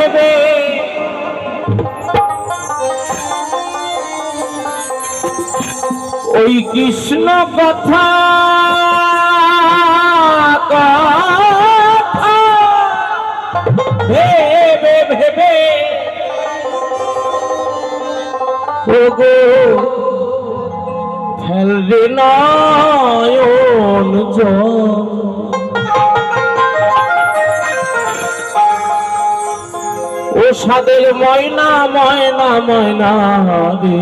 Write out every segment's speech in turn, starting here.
ভেবে ওই কৃষ্ণ কথা ভেবে ভেবে ওগো ফেলরে নয়ন জল ও সাদের ময়না ময়না ময়না রে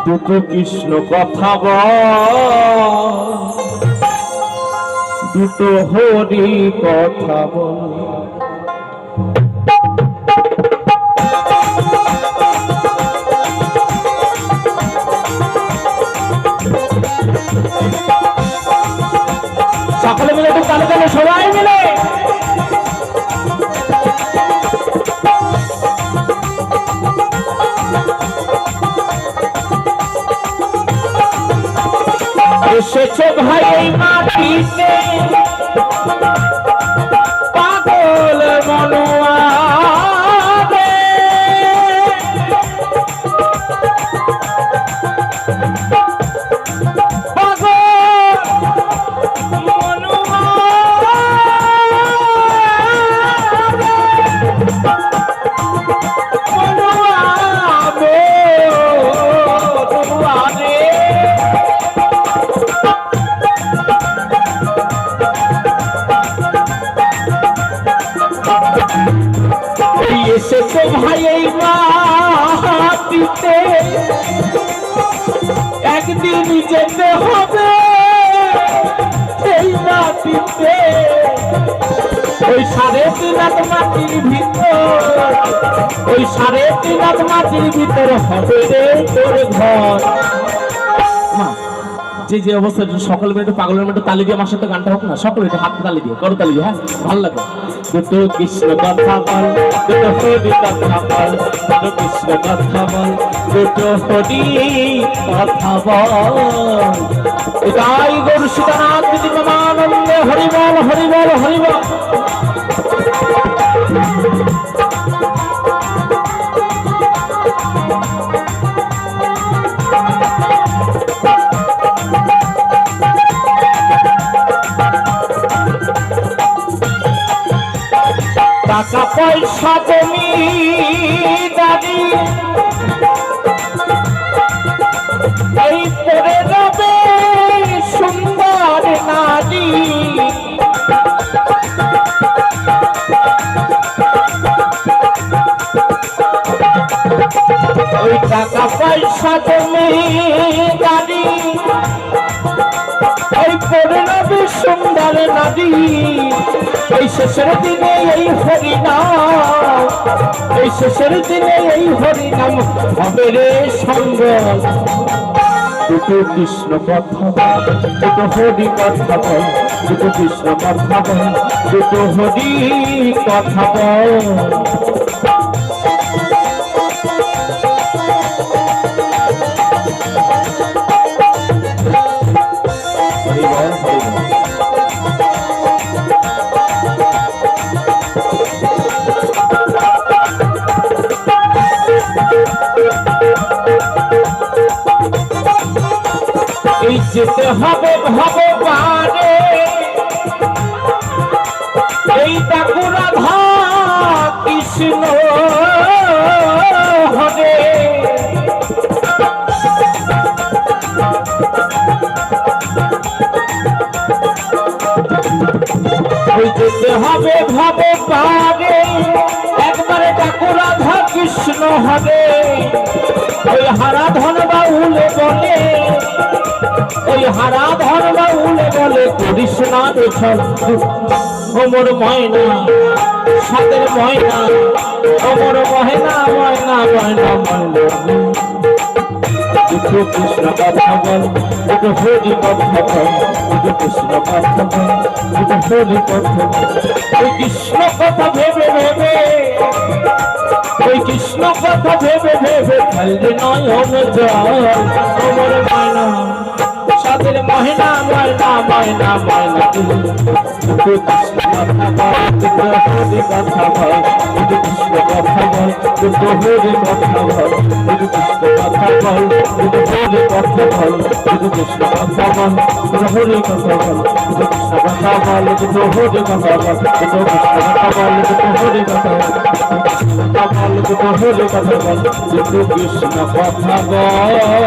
দুটো কৃষ্ণ কথা বল দুটো হরি কথা বল সকলে মিলে একটু তালে তালে সবাই মিলে এসেছে ভাই এই মাটিতে পাগল মনোয়া এসেছে ভাই এই মাটিতে একদিন যেতে হবে এই মাটিতে ওই 3.5 হাত মাটির ভিতর ওই 3.5 হাত মাটির ভিতর হবে রে তোর ঘর যে যে অবস্থা সকল মিনিট পাগলের মতো তালি দিয়ে আমার সাথে গানটা হোক না সকলে একটু হাত তালি দিয়ে করো তালি দিয়ে হ্যাঁ ভালো লাগে দুটো কৃষ্ণ কথা বল দুটো হরি কথা বল দুটো কৃষ্ণ কথা বল দুটো হরি কথা বল এটাই গরু সীতানাথ দিদি মামানন্দে হরি বল হরি বল হরি বল টাকা পয়সা জমি দাদি এই পরে যাবে সুন্দর নারী ওই টাকা পয়সা জমি দাদি এই পরে যাবে সুন্দর নারী এই শেষের দিনে এই হরিনাম এই শেষের দিনে এই হরিনাম হবে রে সঙ্গ দুটো কৃষ্ণ কথা বল দুটো হরি কথা বল দুটো কৃষ্ণ কথা বল দুটো হরি কথা বল হরি বল হরি বল যেতে হবে ভগবানে এই ডাকু রাধা কৃষ্ণ হরে যেতে হবে ভগবানে একবারে ডাকু রাধা কৃষ্ণ হরে ওই হারা ধন বাউলে বলে ওই হারা ধন বাউলে বলে করিস না ওমর ময়না সাদের ময়না ওমর ময়না ময়না ময়না ময়না দুটো কৃষ্ণ কথা বল দুটো হরি কথা বল দুটো কৃষ্ণ কথা বল দুটো হরি কথা বল ওই কৃষ্ণ কথা ভেবে ভেবে ওই কৃষ্ণ কথা ভেবে ভেবে ফেলবে নয়ন জল ওমর ময়না তাদের ময়না ময়না ময়না ময়না শুধু কৃষ্ণ কথা বল শুধু হরি কথা বল শুধু কৃষ্ণ কথা বল শুধু হরি কথা বল শুধু কৃষ্ণ কথা বল শুধু হরি কথা বল শুধু কৃষ্ণ কথা বল শুধু হরি কথা বল শুধু কৃষ্ণ কথা বল শুধু হরি কথা বল শুধু কৃষ্ণ কথা বল শুধু হরি কথা বল শুধু হরি কথা বল শুধু কৃষ্ণ কথা বল